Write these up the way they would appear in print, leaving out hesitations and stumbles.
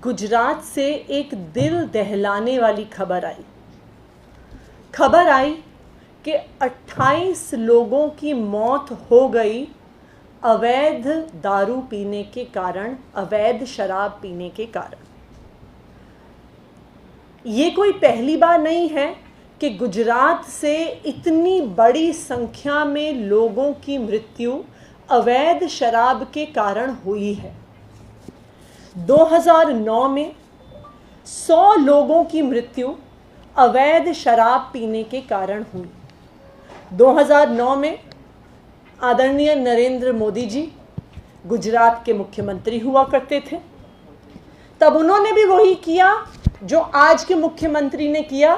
गुजरात से एक दिल दहलाने वाली खबर आई कि 28 लोगों की मौत हो गई अवैध दारू पीने के कारण, अवैध शराब पीने के कारण। ये कोई पहली बार नहीं है कि गुजरात से इतनी बड़ी संख्या में लोगों की मृत्यु अवैध शराब के कारण हुई है। 2009 में 100 लोगों की मृत्यु अवैध शराब पीने के कारण हुई। 2009 में आदरणीय नरेंद्र मोदी जी गुजरात के मुख्यमंत्री हुआ करते थे। तब उन्होंने भी वही किया जो आज के मुख्यमंत्री ने किया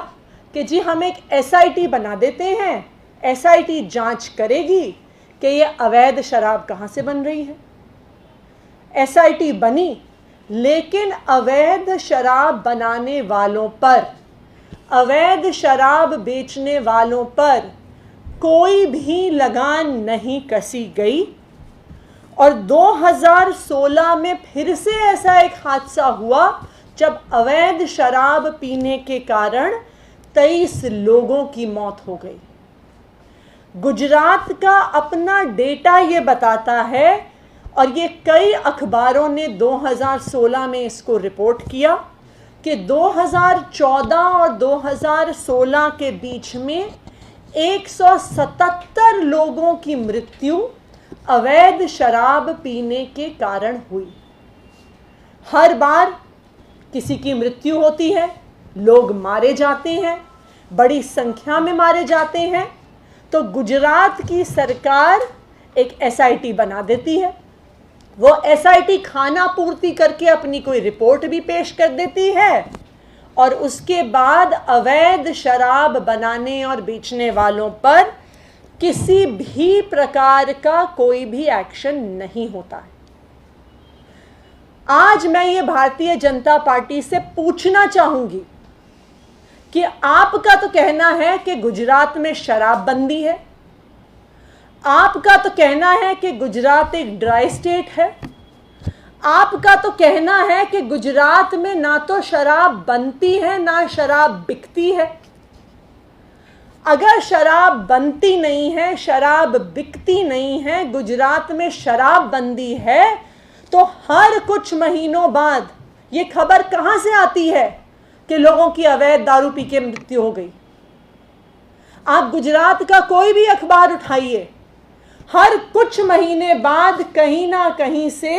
कि जी हम एक SIT बना देते हैं, SIT जांच करेगी कि ये अवैध शराब कहाँ से बन रही है। SIT बनी, लेकिन अवैध शराब बनाने वालों पर, अवैध शराब बेचने वालों पर कोई भी लगाम नहीं कसी गई। और 2016 में फिर से ऐसा एक हादसा हुआ जब अवैध शराब पीने के कारण 23 लोगों की मौत हो गई। गुजरात का अपना डेटा ये बताता है, और ये कई अखबारों ने 2016 में इसको रिपोर्ट किया कि 2014 और 2016 के बीच में 177 लोगों की मृत्यु अवैध शराब पीने के कारण हुई। हर बार किसी की मृत्यु होती है, लोग मारे जाते हैं, बड़ी संख्या में मारे जाते हैं, तो गुजरात की सरकार एक SIT बना देती है। वो SIT खाना पूर्ति करके अपनी कोई रिपोर्ट भी पेश कर देती है, और उसके बाद अवैध शराब बनाने और बेचने वालों पर किसी भी प्रकार का कोई भी एक्शन नहीं होता है। आज मैं ये भारतीय जनता पार्टी से पूछना चाहूंगी कि आपका तो कहना है कि गुजरात में शराबबंदी है, आपका तो कहना है कि गुजरात एक ड्राई स्टेट है, आपका तो कहना है कि गुजरात में ना तो शराब बनती है ना शराब बिकती है। अगर शराब बनती नहीं है, शराब बिकती नहीं है, गुजरात में शराबबंदी है, तो हर कुछ महीनों बाद ये खबर कहां से आती है कि लोगों की अवैध दारू पी के मृत्यु हो गई। आप गुजरात का कोई भी अखबार उठाइए, हर कुछ महीने बाद कहीं ना कहीं से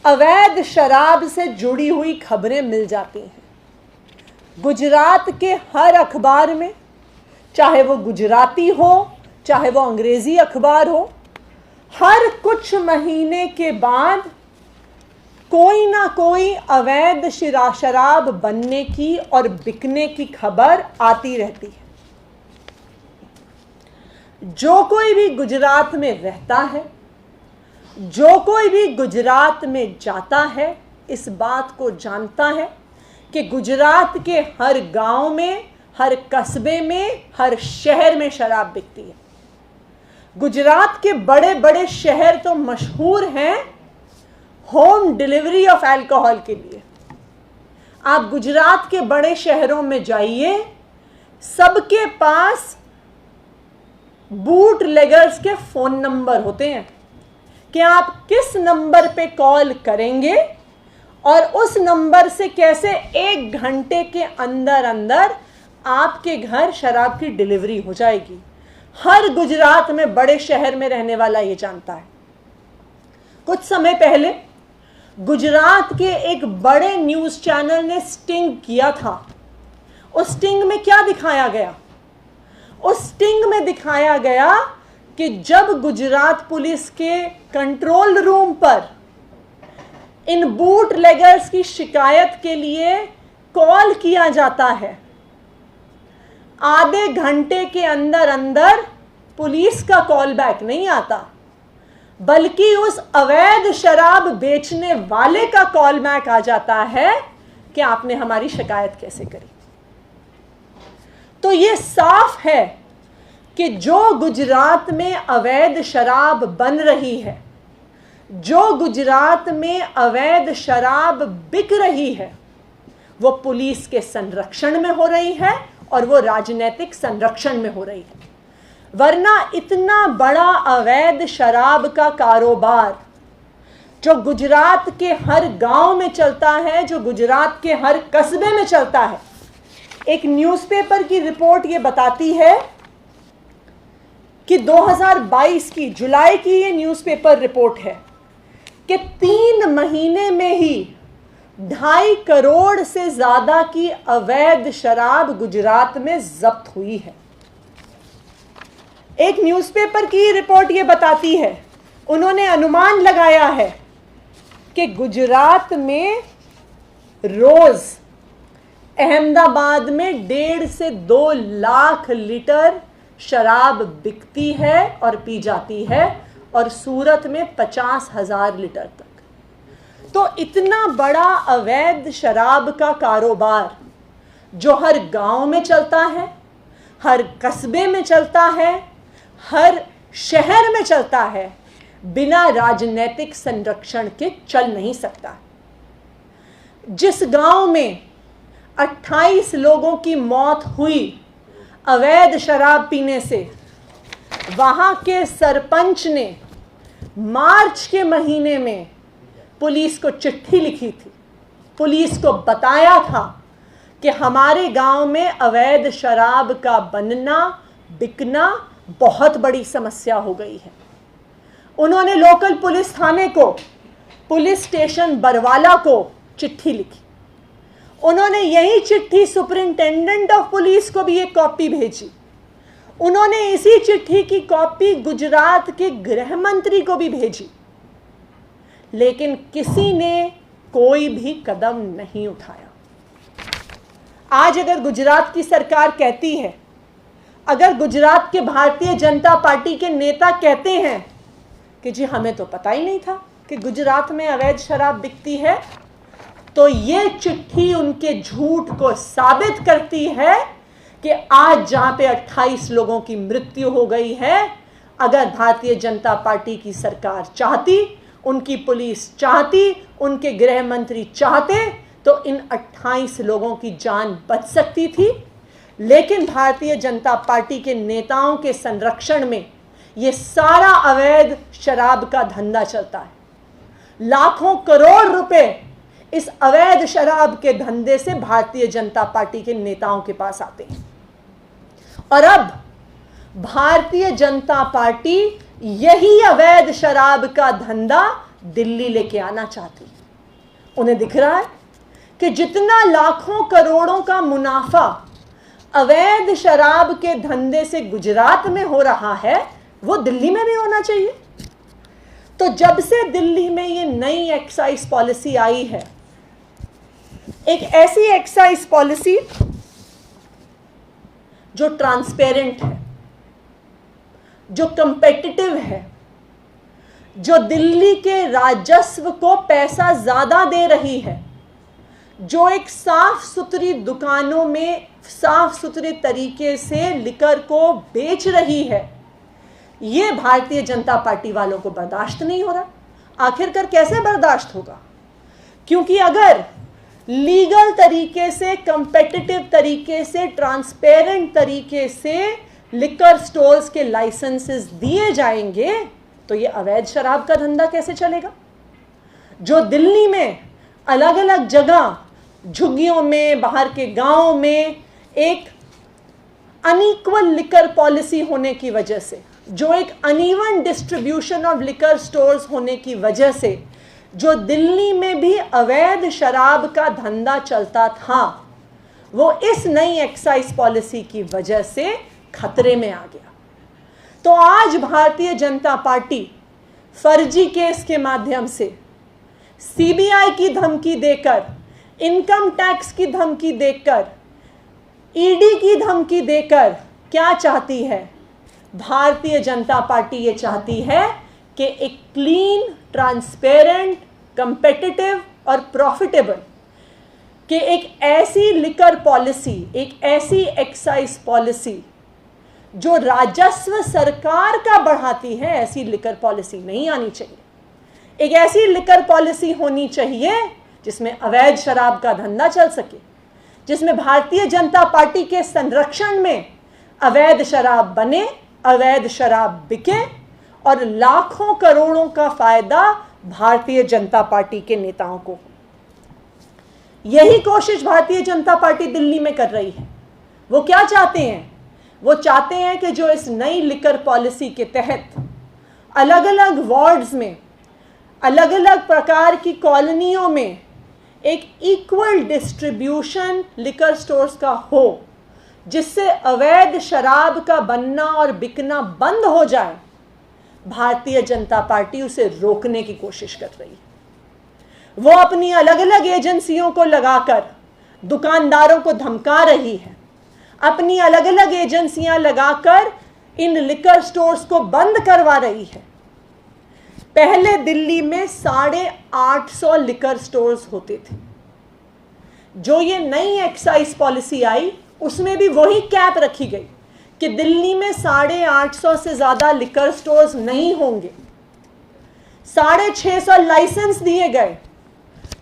अवैध शराब से जुड़ी हुई खबरें मिल जाती हैं। गुजरात के हर अखबार में, चाहे वो गुजराती हो चाहे वो अंग्रेजी अखबार हो, हर कुछ महीने के बाद कोई ना कोई अवैध शराब बनने की और बिकने की खबर आती रहती है। जो कोई भी गुजरात में रहता है, जो कोई भी गुजरात में जाता है, इस बात को जानता है कि गुजरात के हर गांव में, हर कस्बे में, हर शहर में शराब बिकती है। गुजरात के बड़े बड़े शहर तो मशहूर हैं होम डिलीवरी ऑफ अल्कोहल के लिए। आप गुजरात के बड़े शहरों में जाइए, सबके पास बूट लेगर्स के फोन नंबर होते हैं कि आप किस नंबर पे कॉल करेंगे और उस नंबर से कैसे 1 घंटे के अंदर अंदर आपके घर शराब की डिलीवरी हो जाएगी। हर गुजरात में बड़े शहर में रहने वाला ये जानता है। कुछ समय पहले गुजरात के एक बड़े न्यूज़ चैनल ने स्टिंग किया था। उस स्टिंग में क्या दिखाया गया? उस स्टिंग में दिखाया गया कि जब गुजरात पुलिस के कंट्रोल रूम पर इन बूट लेगर्स की शिकायत के लिए कॉल किया जाता है, आधे घंटे के अंदर अंदर पुलिस का कॉल बैक नहीं आता, बल्कि उस अवैध शराब बेचने वाले का कॉल बैक आ जाता है कि आपने हमारी शिकायत कैसे करी। तो ये साफ है कि जो गुजरात में अवैध शराब बन रही है, जो गुजरात में अवैध शराब बिक रही है वो पुलिस के संरक्षण में हो रही है और वो राजनीतिक संरक्षण में हो रही है। वरना इतना बड़ा अवैध शराब का कारोबार जो गुजरात के हर गांव में चलता है, जो गुजरात के हर कस्बे में चलता है। एक न्यूज़पेपर की रिपोर्ट ये बताती है कि 2022 की जुलाई की ये न्यूज़पेपर रिपोर्ट है कि 3 महीने में ही 2.5 करोड़ से ज्यादा की अवैध शराब गुजरात में जब्त हुई है। एक न्यूज़पेपर की रिपोर्ट ये बताती है, उन्होंने अनुमान लगाया है कि गुजरात में रोज अहमदाबाद में 1.5 से 2 लाख लीटर शराब बिकती है और पी जाती है और सूरत में 50,000 लीटर तक। तो इतना बड़ा अवैध शराब का कारोबार जो हर गांव में चलता है, हर कस्बे में चलता है, हर शहर में चलता है, बिना राजनीतिक संरक्षण के चल नहीं सकता। जिस गांव में 28 लोगों की मौत हुई अवैध शराब पीने से, वहां के सरपंच ने मार्च के महीने में पुलिस को चिट्ठी लिखी थी, पुलिस को बताया था कि हमारे गांव में अवैध शराब का बनना बिकना बहुत बड़ी समस्या हो गई है। उन्होंने लोकल पुलिस थाने को, पुलिस स्टेशन बरवाला को चिट्ठी लिखी। उन्होंने यही चिट्ठी सुपरिंटेंडेंट ऑफ पुलिस को भी एक कॉपी भेजी। उन्होंने इसी चिट्ठी की कॉपी गुजरात के गृह मंत्री को भी भेजी, लेकिन किसी ने कोई भी कदम नहीं उठाया। आज अगर गुजरात की सरकार कहती है, अगर गुजरात के भारतीय जनता पार्टी के नेता कहते हैं कि जी हमें तो पता ही नहीं था कि गुजरात में अवैध शराब बिकती है, तो ये चिट्ठी उनके झूठ को साबित करती है कि आज जहां पे 28 लोगों की मृत्यु हो गई है, अगर भारतीय जनता पार्टी की सरकार चाहती, उनकी पुलिस चाहती, उनके गृह मंत्री चाहते, तो इन 28 लोगों की जान बच सकती थी। लेकिन भारतीय जनता पार्टी के नेताओं के संरक्षण में ये सारा अवैध शराब का धंधा चलता है। लाखों करोड़ रुपए इस अवैध शराब के धंधे से भारतीय जनता पार्टी के नेताओं के पास आते हैं। और अब भारतीय जनता पार्टी यही अवैध शराब का धंधा दिल्ली लेके आना चाहती है। उन्हें दिख रहा है कि जितना लाखों करोड़ों का मुनाफा अवैध शराब के धंधे से गुजरात में हो रहा है, वो दिल्ली में भी होना चाहिए। तो जब से दिल्ली में ये नई एक्साइज पॉलिसी आई है, एक ऐसी एक्साइज पॉलिसी जो ट्रांसपेरेंट है, जो कंपेटिटिव है, जो दिल्ली के राजस्व को पैसा ज्यादा दे रही है, जो एक साफ सुथरी दुकानों में साफ सुथरे तरीके से लिकर को बेच रही है, ये भारतीय जनता पार्टी वालों को बर्दाश्त नहीं हो रहा। आखिरकार कैसे बर्दाश्त होगा? क्योंकि अगर लीगल तरीके से, कंपेटिटिव तरीके से, ट्रांसपेरेंट तरीके से लिकर स्टोर्स के लाइसेंसेस दिए जाएंगे, तो ये अवैध शराब का धंधा कैसे चलेगा? जो दिल्ली में अलग अलग जगह, झुग्गियों में, बाहर के गांव में एक अनइक्वल लिकर पॉलिसी होने की वजह से, जो एक uneven distribution of liquor stores होने की वजह से, जो दिल्ली में भी अवैध शराब का धंधा चलता था, वो इस नई एक्साइज पॉलिसी की वजह से खतरे में आ गया। तो आज भारतीय जनता पार्टी फर्जी केस के माध्यम से, सीबीआई की धमकी देकर, इनकम टैक्स की धमकी देकर, ईडी की धमकी देकर क्या चाहती है? भारतीय जनता पार्टी ये चाहती है कि एक क्लीन, ट्रांसपेरेंट, कंपेटिटिव और प्रॉफिटेबल कि एक ऐसी लिकर पॉलिसी, एक ऐसी एक्साइज पॉलिसी जो राजस्व सरकार का बढ़ाती है, ऐसी लिकर पॉलिसी नहीं आनी चाहिए। एक ऐसी लिकर पॉलिसी होनी चाहिए जिसमें अवैध शराब का धंधा चल सके, जिसमें भारतीय जनता पार्टी के संरक्षण में अवैध शराब बने, अवैध शराब बिके और लाखों करोड़ों का फायदा भारतीय जनता पार्टी के नेताओं को। यही कोशिश भारतीय जनता पार्टी दिल्ली में कर रही है। वो क्या चाहते हैं? वो चाहते हैं कि जो इस नई लिकर पॉलिसी के तहत अलग अलग वार्ड्स में, अलग अलग प्रकार की कॉलोनियों में एक इक्वल डिस्ट्रीब्यूशन लिकर स्टोर्स का हो, जिससे अवैध शराब का बनना और बिकना बंद हो जाए, भारतीय जनता पार्टी उसे रोकने की कोशिश कर रही है। वो अपनी अलग अलग एजेंसियों को लगाकर दुकानदारों को धमका रही है, अपनी अलग अलग एजेंसियां लगाकर इन लिकर स्टोर्स को बंद करवा रही है। पहले दिल्ली में 850 लिकर स्टोर्स होते थे। जो ये नई एक्साइज पॉलिसी आई उसमें भी वही कैप रखी गई कि दिल्ली में 850 से ज्यादा लिकर स्टोर्स नहीं होंगे। 650 लाइसेंस दिए गए,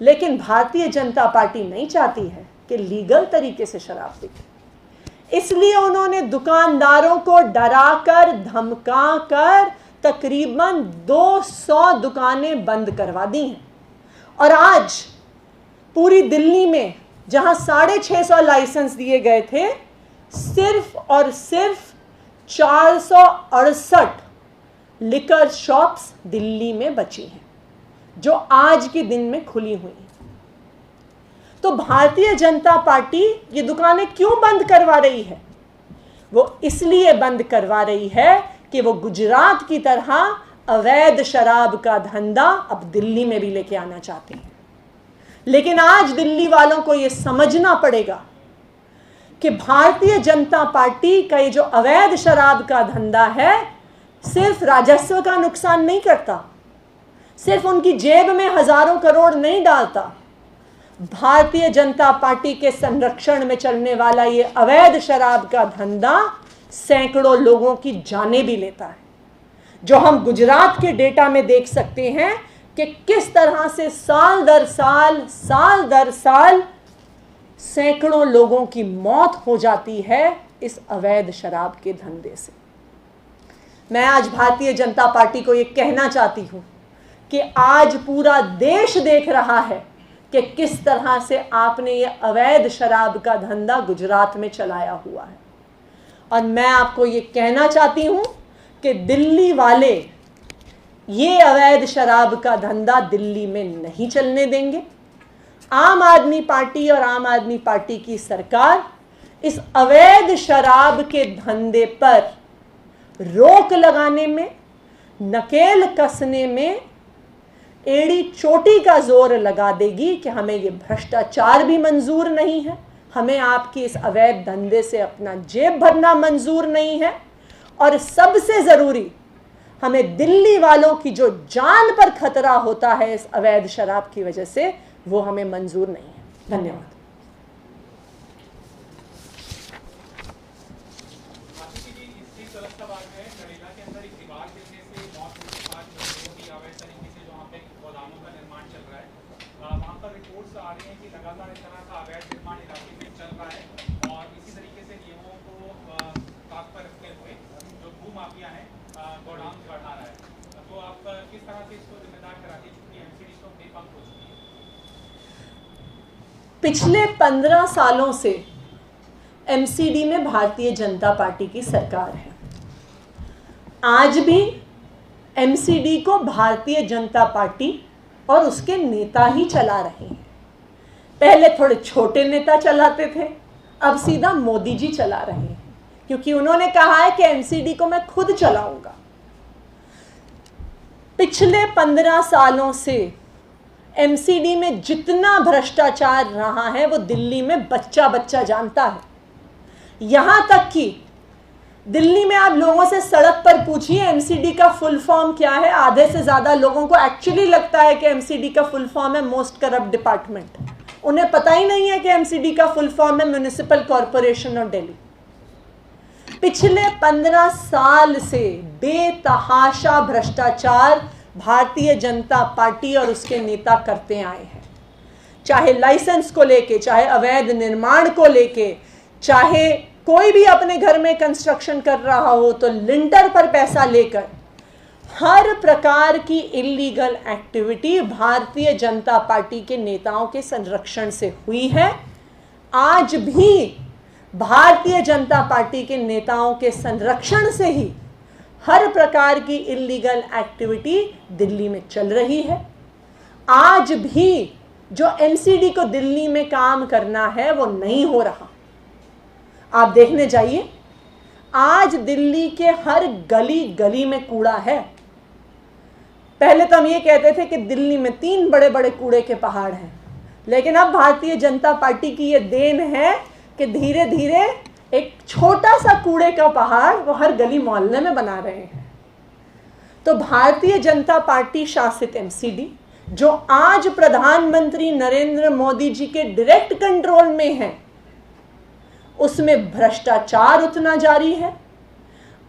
लेकिन भारतीय जनता पार्टी नहीं चाहती है कि लीगल तरीके से शराब बिके। इसलिए उन्होंने दुकानदारों को डराकर, धमकाकर तकरीबन 200 दुकानें बंद करवा दी हैं। और आज पूरी दिल्ली में जहां 650 लाइसेंस दिए गए थे, सिर्फ और सिर्फ 468 लिकर शॉप्स दिल्ली में बची हैं, जो आज के दिन में खुली हुई हैं। तो भारतीय जनता पार्टी ये दुकानें क्यों बंद करवा रही है? वो इसलिए बंद करवा रही है कि वो गुजरात की तरह अवैध शराब का धंधा अब दिल्ली में भी लेके आना चाहते हैं। लेकिन आज दिल्ली वालों को ये समझना पड़ेगा कि भारतीय जनता पार्टी का ये जो अवैध शराब का धंधा है, सिर्फ राजस्व का नुकसान नहीं करता, सिर्फ उनकी जेब में हजारों करोड़ नहीं डालता। भारतीय जनता पार्टी के संरक्षण में चलने वाला ये अवैध शराब का धंधा सैकड़ों लोगों की जानें भी लेता है। जो हम गुजरात के डेटा में देख सकते हैं कि किस तरह से साल दर साल सैकड़ों लोगों की मौत हो जाती है इस अवैध शराब के धंधे से। मैं आज भारतीय जनता पार्टी को ये कहना चाहती हूं कि आज पूरा देश देख रहा है कि किस तरह से आपने ये अवैध शराब का धंधा गुजरात में चलाया हुआ है। और मैं आपको ये कहना चाहती हूं कि दिल्ली वाले ये अवैध शराब का धंधा दिल्ली में नहीं चलने देंगे। आम आदमी पार्टी और आम आदमी पार्टी की सरकार इस अवैध शराब के धंधे पर रोक लगाने में, नकेल कसने में एड़ी चोटी का जोर लगा देगी कि हमें ये भ्रष्टाचार भी मंजूर नहीं है, हमें आपकी इस अवैध धंधे से अपना जेब भरना मंजूर नहीं है, और सबसे जरूरी हमें दिल्ली वालों की जो जान पर खतरा होता है इस अवैध शराब की वजह से, वो हमें मंजूर नहीं है। धन्यवाद। पिछले 15 सालों से एमसीडी में भारतीय जनता पार्टी की सरकार है। आज भी एमसीडी को भारतीय जनता पार्टी और उसके नेता ही चला रहे हैं। पहले थोड़े छोटे नेता चलाते थे, अब सीधा मोदी जी चला रहे हैं, क्योंकि उन्होंने कहा है कि एमसीडी को मैं खुद चलाऊंगा। पिछले 15 सालों से एमसीडी में जितना भ्रष्टाचार रहा है वो दिल्ली में बच्चा बच्चा जानता है। यहां तक कि दिल्ली में आप लोगों से सड़क पर पूछिए एमसीडी का फुल फॉर्म क्या है, आधे से ज्यादा लोगों को एक्चुअली लगता है कि एमसीडी का फुल फॉर्म है मोस्ट करप्ट डिपार्टमेंट। उन्हें पता ही नहीं है कि एमसीडी का फुल फॉर्म है म्युनिसिपल कॉरपोरेशन ऑफ दिल्ली। पिछले 15 साल से बेतहाशा भ्रष्टाचार भारतीय जनता पार्टी और उसके नेता करते आए हैं। चाहे लाइसेंस को लेके, चाहे अवैध निर्माण को लेके, चाहे कोई भी अपने घर में कंस्ट्रक्शन कर रहा हो तो लिंटर पर पैसा लेकर, हर प्रकार की illegal activity Bharatiya Janata party के नेताओं के संरक्षण से हुई है। आज भी भारतीय जनता पार्टी के नेताओं के संरक्षण से ही हर प्रकार की इलीगल एक्टिविटी दिल्ली में चल रही है। आज भी जो एमसीडी को दिल्ली में काम करना है वो नहीं हो रहा। आप देखने जाइए, आज दिल्ली के हर गली गली में कूड़ा है। पहले तो हम ये कहते थे कि दिल्ली में 3 बड़े बड़े कूड़े के पहाड़ हैं, लेकिन अब भारतीय जनता पार्टी की ये देन है कि धीरे धीरे एक छोटा सा कूड़े का पहाड़ वो हर गली मोहल्ले में बना रहे हैं। तो भारतीय जनता पार्टी शासित एमसीडी जो आज प्रधानमंत्री नरेंद्र मोदी जी के डायरेक्ट कंट्रोल में है, उसमें भ्रष्टाचार उतना जारी है,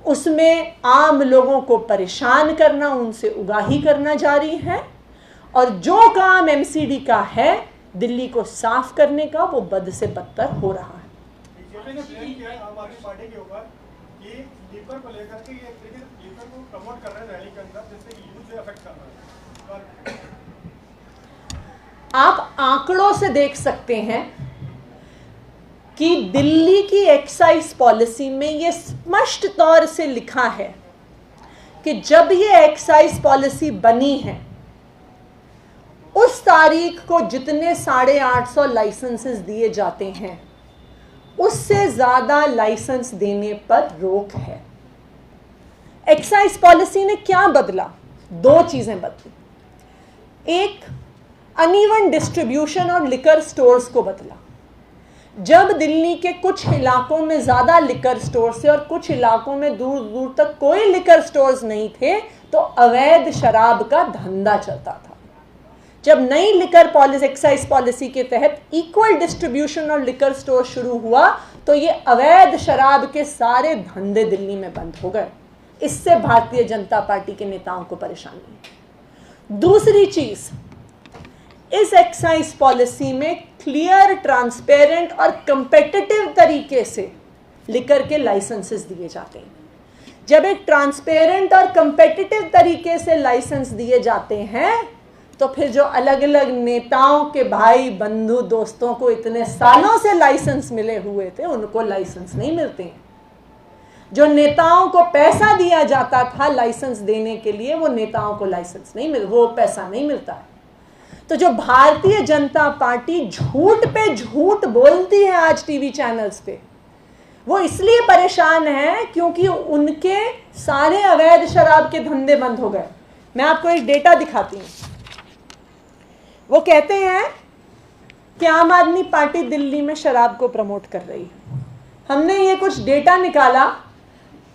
उसमें आम लोगों को परेशान करना, उनसे उगाही करना जारी है, और जो काम एमसीडी का है दिल्ली को साफ करने का, वो बद से बदतर हो रहा है। आम आदमी पार्टी के ऊपर कि लीपर को लेकर के ये लीपर को प्रमोट कर रहे हैं रैली के अंदर, जिससे कि यूथ से अफेक्ट कर रहा है। आप आंकड़ों से देख सकते हैं कि दिल्ली की एक्साइज पॉलिसी में ये स्पष्ट तौर से लिखा है कि जब ये एक्साइज पॉलिसी बनी है उस तारीख को जितने 850 लाइसेंसेस दिए जाते हैं उससे ज्यादा लाइसेंस देने पर रोक है। एक्साइज पॉलिसी ने क्या बदला? 2 चीजें बदली। एक, अनइवन डिस्ट्रीब्यूशन और लिकर स्टोर्स को बदला। जब दिल्ली के कुछ इलाकों में ज्यादा लिकर स्टोर्स थे और कुछ इलाकों में दूर दूर तक कोई लिकर स्टोर्स नहीं थे, तो अवैध शराब का धंधा चलता था। जब नई लिकर पॉलिसी, एक्साइज पॉलिसी के तहत इक्वल डिस्ट्रीब्यूशन और लिकर स्टोर शुरू हुआ, तो ये अवैध शराब के सारे धंधे दिल्ली में बंद हो गए। इससे भारतीय जनता पार्टी के नेताओं को परेशानी है। दूसरी चीज, इस एक्साइज पॉलिसी में क्लियर, ट्रांसपेरेंट और कंपेटिटिव तरीके से लिकर के लाइसेंसेस दिए जाते हैं। जब एक ट्रांसपेरेंट और कंपेटिटिव तरीके से लाइसेंस दिए जाते हैं तो फिर जो अलग अलग नेताओं के भाई बंधु दोस्तों को इतने सालों से लाइसेंस मिले हुए थे, उनको लाइसेंस नहीं मिलते हैं। जो नेताओं को पैसा दिया जाता था लाइसेंस देने के लिए, वो नेताओं को लाइसेंस नहीं मिल, वो पैसा नहीं मिलता है। तो जो भारतीय जनता पार्टी झूठ पे झूठ बोलती है आज टीवी चैनल्स पे, वो इसलिए परेशान है क्योंकि उनके सारे अवैध शराब के धंधे बंद हो गए। मैं आपको एक डेटा दिखाती हूँ। वो कहते हैं कि आम आदमी पार्टी दिल्ली में शराब को प्रमोट कर रही है। हमने ये कुछ डेटा निकाला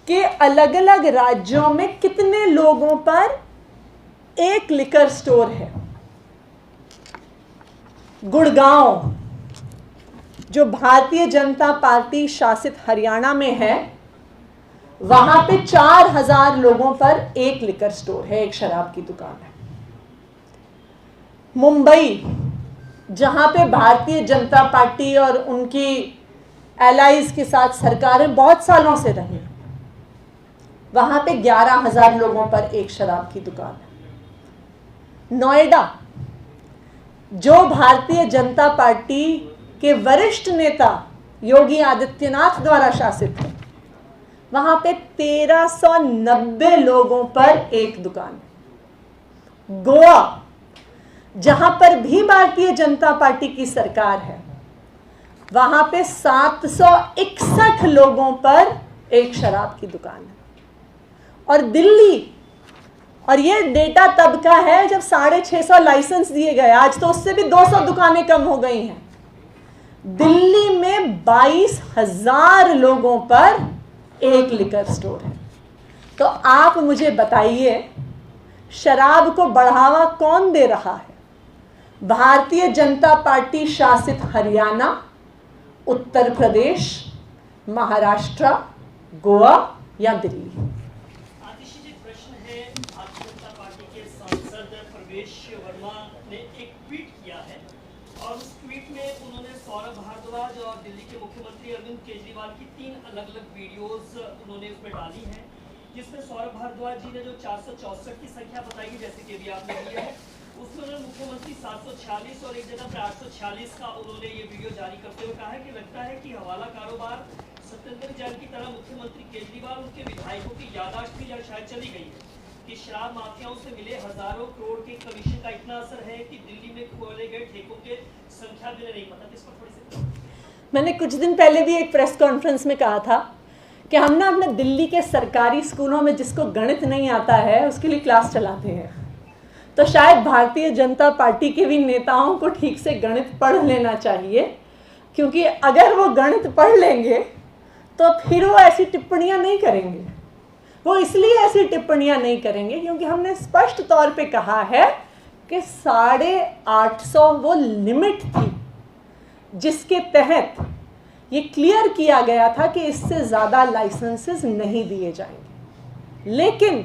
कि अलग अलग राज्यों में कितने लोगों पर एक लिकर स्टोर है। गुड़गांव, जो भारतीय जनता पार्टी शासित हरियाणा में है, वहां पे 4000 लोगों पर एक लिकर स्टोर है, एक शराब की दुकान है। मुंबई, जहां पे भारतीय जनता पार्टी और उनकी एलाइज के साथ सरकारें बहुत सालों से रही, वहां पे 11000 लोगों पर एक शराब की दुकान है। नोएडा, जो भारतीय जनता पार्टी के वरिष्ठ नेता योगी आदित्यनाथ द्वारा शासित है, वहां पे 1390 लोगों पर एक दुकान है। गोवा, जहां पर भी भारतीय जनता पार्टी की सरकार है, वहां पे 761 लोगों पर एक शराब की दुकान है। और दिल्ली, और ये डेटा तब का है जब 650 लाइसेंस दिए गए, आज तो उससे भी 200 दुकानें कम हो गई हैं। दिल्ली में 22,000 लोगों पर एक लिकर स्टोर है। तो आप मुझे बताइए, शराब को बढ़ावा कौन दे रहा है? भारतीय जनता पार्टी शासित हरियाणा, उत्तर प्रदेश, महाराष्ट्र, गोवा या दिल्ली? आतिशी जी, प्रश्न है भारतीय जनता पार्टी के प्रवेश वर्मा ने एक ट्वीट किया है और उस ट्वीट में उन्होंने सौरभ भारद्वाज और दिल्ली के मुख्यमंत्री अरविंद केजरीवाल की 3 अलग-अलग वीडियोस उन्होंने उसमें डाली हैं, जिसमें सौरभ भारद्वाज जी ने जो 464 की संख्या बताई है, जैसे कि अभी आपने दी है, उसमें उन्होंने मुख्यमंत्री 746 और एक जगह पर 846 का उन्होंने ये वीडियो जारी करते हुए कहा है कि लगता है कि हवाला कारोबार सत्येंद्र जैन की तरह मुख्यमंत्री केजरीवाल उनके विधायकों की याददाश्त भी शायद चली गई है कि शराब माफियाओं से मिले हजारों करोड़ के कमीशन का इतना असर है कि दिल्ली में खोले गए ठेकों के संख्या भी नहीं पता। इस पर थोड़ी सी मैंने कुछ दिन पहले भी एक प्रेस कॉन्फ्रेंस में कहा था कि हम ना अपने दिल्ली के सरकारी स्कूलों में जिसको गणित नहीं आता है उसके लिए क्लास चलाते हैं, तो शायद भारतीय जनता पार्टी के भी नेताओं को ठीक से गणित पढ़ लेना चाहिए, क्योंकि अगर वो गणित पढ़ लेंगे तो फिर वो ऐसी टिप्पणियां नहीं करेंगे। वो इसलिए ऐसी टिप्पणियां नहीं करेंगे क्योंकि हमने स्पष्ट तौर पे कहा है कि 850 वो लिमिट थी जिसके तहत ये क्लियर किया गया था कि इससे ज़्यादा लाइसेंसेस नहीं दिए जाएंगे, लेकिन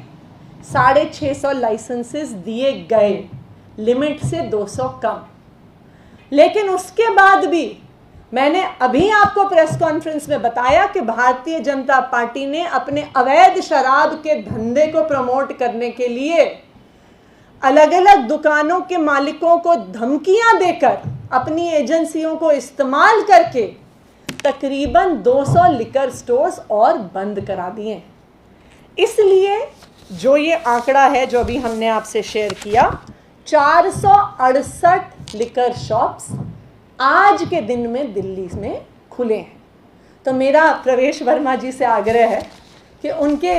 650 लाइसेंसेस दिए गए, लिमिट से 200 कम। लेकिन उसके बाद भी मैंने अभी आपको प्रेस कॉन्फ्रेंस में बताया कि भारतीय जनता पार्टी ने अपने अवैध शराब के धंधे को प्रमोट करने के लिए अलग अलग दुकानों के मालिकों को धमकियां देकर अपनी एजेंसियों को इस्तेमाल करके तकरीबन 200 लिकर स्टोर्स और बंद करा दिए। इसलिए जो ये आंकड़ा है जो अभी हमने आपसे शेयर किया, 468 लिकर शॉप्स आज के दिन में दिल्ली में खुले हैं। तो मेरा प्रवेश वर्मा जी से आग्रह है कि उनके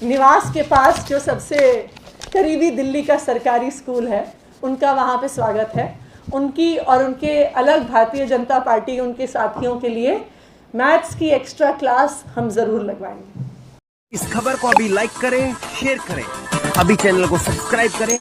निवास के पास जो सबसे करीबी दिल्ली का सरकारी स्कूल है, उनका वहाँ पे स्वागत है। उनकी और उनके अलग भारतीय जनता पार्टी के उनके साथियों के लिए मैथ्स की एक्स्ट्रा क्लास हम ज़रूर लगवाएंगे। इस खबर को अभी लाइक करें, शेयर करें, अभी चैनल को सब्सक्राइब करें।